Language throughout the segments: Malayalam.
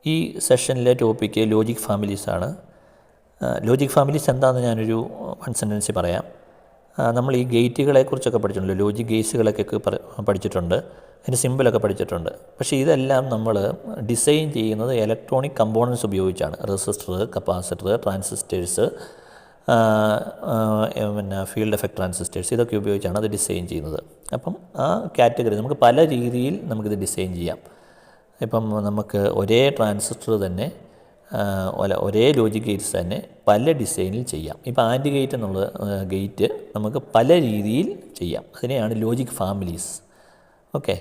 ഈ സെഷനിലെ ടോപ്പിക്ക് ലോജിക് ഫാമിലീസാണ്. ലോജിക് ഫാമിലീസ് എന്താണെന്ന് ഞാനൊരു വൺ സെൻറ്റൻസിൽ പറയാം. നമ്മൾ ഈ ഗേറ്റുകളെക്കുറിച്ചൊക്കെ പഠിച്ചിട്ടുണ്ടല്ലോ, ലോജിക് ഗേറ്റ്സുകളൊക്കെ പഠിച്ചിട്ടുണ്ട്, അതിൻ്റെ സിമ്പിളൊക്കെ പഠിച്ചിട്ടുണ്ട്. പക്ഷേ ഇതെല്ലാം നമ്മൾ ഡിസൈൻ ചെയ്യുന്നത് ഇലക്ട്രോണിക് കമ്പോണൻസ് ഉപയോഗിച്ചാണ്. റെസിസ്റ്റർ, കപ്പാസിറ്റർ, ട്രാൻസിസ്റ്റേഴ്സ്, പിന്നെ ഫീൽഡ് എഫക്റ്റ് ട്രാൻസിസ്റ്റേഴ്സ്, ഇതൊക്കെ ഉപയോഗിച്ചാണ് അത് ഡിസൈൻ ചെയ്യുന്നത്. അപ്പം ആ കാറ്റഗറി നമുക്ക് പല രീതിയിൽ നമുക്കിത് ഡിസൈൻ ചെയ്യാം. ഇപ്പം നമുക്ക് ഒരേ ട്രാൻസിസ്റ്റർ തന്നെ ഒരേ ലോജിക് ഗേറ്റ്സ് തന്നെ പല ഡിസൈനിൽ ചെയ്യാം. ഇപ്പോൾ ആൻഡ് ഗേറ്റ് എന്നുള്ള ഗേറ്റ് നമുക്ക് പല രീതിയിൽ ചെയ്യാം. അതിനെയാണ് ലോജിക് ഫാമിലീസ്. ഓക്കെ,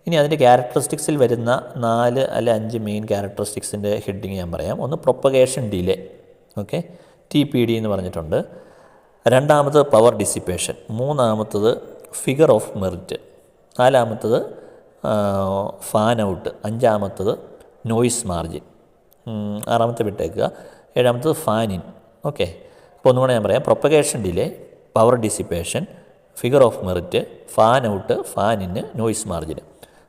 ഇനി അതിൻ്റെ ക്യാരക്ടറിസ്റ്റിക്സിൽ വരുന്ന 4 അല്ല 5 മെയിൻ ക്യാരക്ടറിസ്റ്റിക്സിൻ്റെ ഹെഡിങ് ഞാൻ പറയാം. ഒന്ന് പ്രൊപ്പഗേഷൻ ഡിലേ, ഓക്കെ, TPD എന്ന് പറഞ്ഞിട്ടുണ്ട്. രണ്ടാമത് പവർ ഡിസിപ്പേഷൻ, മൂന്നാമത്തത് ഫിഗർ ഓഫ് മെറിറ്റ്, നാലാമത്തത് ഫാൻ ഔട്ട്, അഞ്ചാമത്തത് നോയ്സ് മാർജിൻ, ആറാമത്തെ വിട്ടേക്കുക, ഏഴാമത്തത് ഫാൻ ഇൻ. ഓക്കെ, അപ്പോൾ ഒന്നുകൂടെ ഞാൻ പറയാം. Propagation delay, power dissipation, figure of merit, fan out, fan in, noise margin.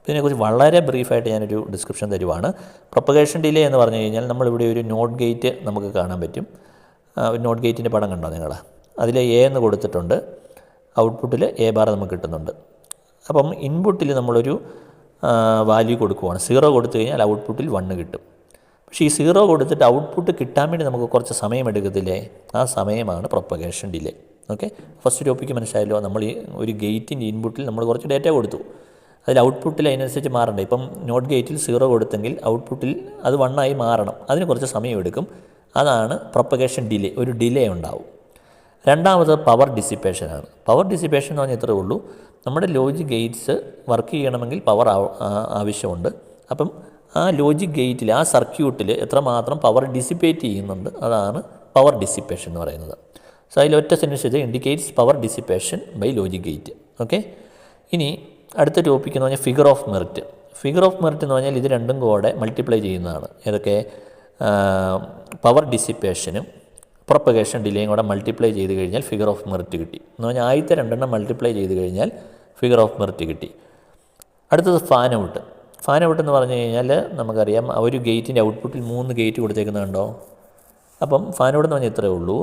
ഇതിനെക്കുറിച്ച് വളരെ ബ്രീഫായിട്ട് ഞാനൊരു ഡിസ്ക്രിപ്ഷൻ തരുവാണ്. പ്രൊപ്പഗേഷൻ ഡിലേ എന്ന് പറഞ്ഞു കഴിഞ്ഞാൽ നമ്മളിവിടെ ഒരു നോട്ട് ഗേറ്റ് നമുക്ക് കാണാൻ പറ്റും. നോട്ട് ഗേറ്റിൻ്റെ പടം കണ്ടോ നിങ്ങൾ? അതിൽ A എന്ന് കൊടുത്തിട്ടുണ്ട്, ഔട്ട്പുട്ടിൽ A ബാർ നമുക്ക് കിട്ടുന്നുണ്ട്. അപ്പം ഇൻപുട്ടിൽ നമ്മളൊരു വാല്യൂ കൊടുക്കുവാണ്. 0 കൊടുത്തു കഴിഞ്ഞാൽ ഔട്ട്പുട്ടിൽ 1 കിട്ടും. പക്ഷേ ഈ 0 കൊടുത്തിട്ട് ഔട്ട്പുട്ട് കിട്ടാൻ വേണ്ടി നമുക്ക് കുറച്ച് സമയം എടുക്കത്തില്ലേ? ആ സമയമാണ് propagation delay. Okay, first topic മനസ്സിലായല്ലോ. നമ്മൾ ഈ ഒരു ഗേറ്റിൻ്റെ ഇൻപുട്ടിൽ നമ്മൾ കുറച്ച് ഡേറ്റ കൊടുത്തു, അതിൽ ഔട്ട്പുട്ടിൽ അതിനനുസരിച്ച് മാറണ്ടേ. ഇപ്പം നോട്ട് ഗേറ്റിൽ 0 കൊടുത്തെങ്കിൽ ഔട്ട്പുട്ടിൽ അത് 1 ആയി മാറണം. അതിന് കുറച്ച് സമയം എടുക്കും. അതാണ് പ്രൊപ്പഗേഷൻ ഡിലേ, ഒരു ഡിലേ ഉണ്ടാവും. രണ്ടാമത് പവർ ഡിസിപ്പേഷനാണ്. പവർ ഡിസിപ്പേഷൻ എന്ന് പറഞ്ഞാൽ ഇത്രയേ ഉള്ളൂ, നമ്മുടെ ലോജിക് ഗേറ്റ്സ് വർക്ക് ചെയ്യണമെങ്കിൽ പവർ ആവശ്യമുണ്ട്. അപ്പം ആ ലോജിക് ഗേറ്റിൽ, ആ സർക്യൂട്ടിൽ എത്രമാത്രം പവർ ഡിസിപ്പേറ്റ് ചെയ്യുന്നുണ്ട്, അതാണ് പവർ ഡിസിപ്പേഷൻ എന്ന് പറയുന്നത്. സോ അതിലൊറ്റ sentence indicates power dissipation by logic gate. Okay, ഇനി അടുത്ത ടോപ്പിക്ക് എന്ന് പറഞ്ഞാൽ figure of merit. Figure of merit എന്ന് പറഞ്ഞാൽ ഇത് രണ്ടും കൂടെ മൾട്ടിപ്ലൈ ചെയ്യുന്നതാണ്. ഏതൊക്കെ? പവർ ഡിസിപ്പേഷനും പ്രൊപ്പഗേഷൻ ഡിലേയും കൂടെ മൾട്ടിപ്ലൈ ചെയ്ത് കഴിഞ്ഞാൽ ഫിഗർ ഓഫ് മെറിറ്റ് കിട്ടി. എന്ന് പറഞ്ഞാൽ ആദ്യത്തെ രണ്ടെണ്ണം മൾട്ടിപ്ലൈ ചെയ്ത് കഴിഞ്ഞാൽ ഫിഗർ ഓഫ് മെറിറ്റ് കിട്ടി. അടുത്തത് ഫാൻ ഔട്ട്. ഫാൻ ഔട്ട് എന്ന് പറഞ്ഞു കഴിഞ്ഞാൽ നമുക്കറിയാം, ഒരു ഗേറ്റിൻ്റെ ഔട്ട്പുട്ടിൽ 3 ഗേറ്റ് കൊടുത്തേക്കുന്നുണ്ടോ. അപ്പം ഫാൻ ഔട്ട് എന്ന് പറഞ്ഞാൽ ഇത്രയേ ഉള്ളൂ,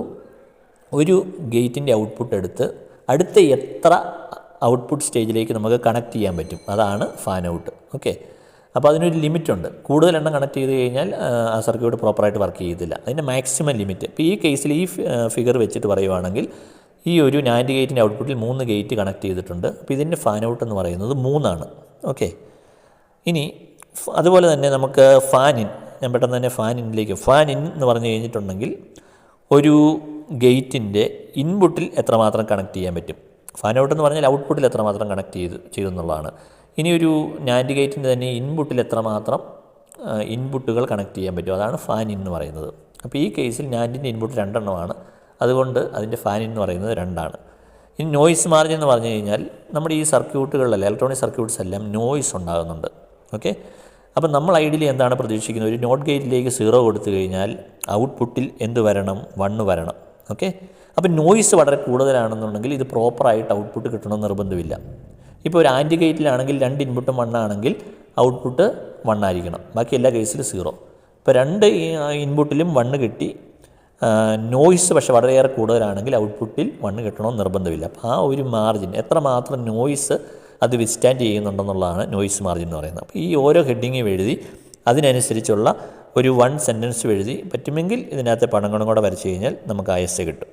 ഒരു ഗേറ്റിൻ്റെ ഔട്ട്പുട്ട് എടുത്ത് അടുത്ത എത്ര ഔട്ട്പുട്ട് സ്റ്റേജിലേക്ക് നമുക്ക് കണക്ട് ചെയ്യാൻ പറ്റും, അതാണ് ഫാൻ ഔട്ട്. ഓക്കെ, അപ്പോൾ അതിനൊരു ലിമിറ്റുണ്ട്. കൂടുതൽ എണ്ണം കണക്ട് ചെയ്ത് കഴിഞ്ഞാൽ ആ സർക്യൂട്ട് പ്രോപ്പറായിട്ട് വർക്ക് ചെയ്യത്തില്ല. അതിൻ്റെ മാക്സിമം ലിമിറ്റ്. ഇപ്പോൾ ഈ കേസിൽ ഈ ഫിഗർ വെച്ചിട്ട് പറയുവാണെങ്കിൽ ഈ ഒരു നാൻഡ് ഗേറ്റിൻ്റെ ഔട്ട്പുട്ടിൽ 3 ഗേറ്റ് കണക്ട് ചെയ്തിട്ടുണ്ട്. അപ്പോൾ ഇതിൻ്റെ ഫാൻ ഔട്ട് എന്ന് പറയുന്നത് 3 ആണ്. ഓക്കെ, ഇനി അതുപോലെ തന്നെ നമുക്ക് ഫാൻ ഇൻ, ഞാൻ പെട്ടെന്ന് തന്നെ ഫാൻ ഇന്നിലേക്ക്. ഫാൻ ഇൻ എന്ന് പറഞ്ഞു കഴിഞ്ഞിട്ടുണ്ടെങ്കിൽ ഒരു ഗേറ്റിൻ്റെ ഇൻപുട്ടിൽ എത്രമാത്രം കണക്ട് ചെയ്യാൻ പറ്റും. ഫാൻ ഔട്ട് എന്ന് പറഞ്ഞാൽ ഔട്ട്പുട്ടിൽ എത്രമാത്രം കണക്ട് ചെയ്തെന്നുള്ളതാണ്. ഇനി ഒരു നാൻഡ് ഗേറ്റിൻ്റെ തന്നെ ഇൻപുട്ടിൽ എത്രമാത്രം ഇൻപുട്ടുകൾ കണക്ട് ചെയ്യാൻ പറ്റും, അതാണ് ഫാൻ ഇൻ എന്ന് പറയുന്നത്. അപ്പോൾ ഈ കേസിൽ നാൻഡിൻ്റെ ഇൻപുട്ട് 2 എണ്ണമാണ്, അതുകൊണ്ട് അതിൻ്റെ ഫാൻ ഇൻ എന്ന് പറയുന്നത് 2 ആണ്. ഇനി നോയ്സ് മാർജിൻ എന്ന് പറഞ്ഞു കഴിഞ്ഞാൽ നമ്മുടെ ഈ സർക്യൂട്ടുകളിലെല്ലാം, ഇലക്ട്രോണിക് സർക്യൂട്ട്സ് എല്ലാം നോയ്സ് ഉണ്ടാകുന്നുണ്ട്. ഓക്കെ, അപ്പം നമ്മൾ ഐഡിയലി എന്താണ് പ്രതീക്ഷിക്കുന്നത്? ഒരു നോട്ട് ഗേറ്റിലേക്ക് 0 കൊടുത്തു കഴിഞ്ഞാൽ ഔട്ട്പുട്ടിൽ എന്ത് വരണം? 1 വരണം. ഓക്കെ, അപ്പം നോയ്സ് വളരെ കൂടുതലാണെന്നുണ്ടെങ്കിൽ ഇത് പ്രോപ്പറായിട്ട് ഔട്ട്പുട്ട് കിട്ടണമെന്ന് നിർബന്ധമില്ല. ഇപ്പോൾ ഒരു ആൻഡ് ഗേറ്റിലാണെങ്കിൽ 2 ഇൻപുട്ടും 1 ആണെങ്കിൽ ഔട്ട്പുട്ട് 1 ആയിരിക്കണം, ബാക്കി എല്ലാ കേസിലും 0. ഇപ്പോൾ 2 ഇൻപുട്ടിലും 1 കിട്ടി, നോയ്സ് പക്ഷേ വളരെയേറെ കൂടുതലാണെങ്കിൽ ഔട്ട്പുട്ടിൽ 1 കിട്ടണമെന്ന് നിർബന്ധമില്ല. അപ്പോൾ ആ ഒരു മാർജിൻ, എത്രമാത്രം നോയ്സ് അത് വിത്ത്സ്റ്റാൻഡ് ചെയ്യുന്നുണ്ടെന്നുള്ളതാണ് നോയ്സ് മാർജിൻ എന്ന് പറയുന്നത്. അപ്പോൾ ഈ ഓരോ ഹെഡിങ്ങും എഴുതി അതിനനുസരിച്ചുള്ള ഒരു 1 സെൻറ്റൻസ് എഴുതി, പറ്റുമെങ്കിൽ ഇതിനകത്തെ പടങ്ങളും കൂടെ വരച്ച് കഴിഞ്ഞാൽ നമുക്ക് ISA കിട്ടും.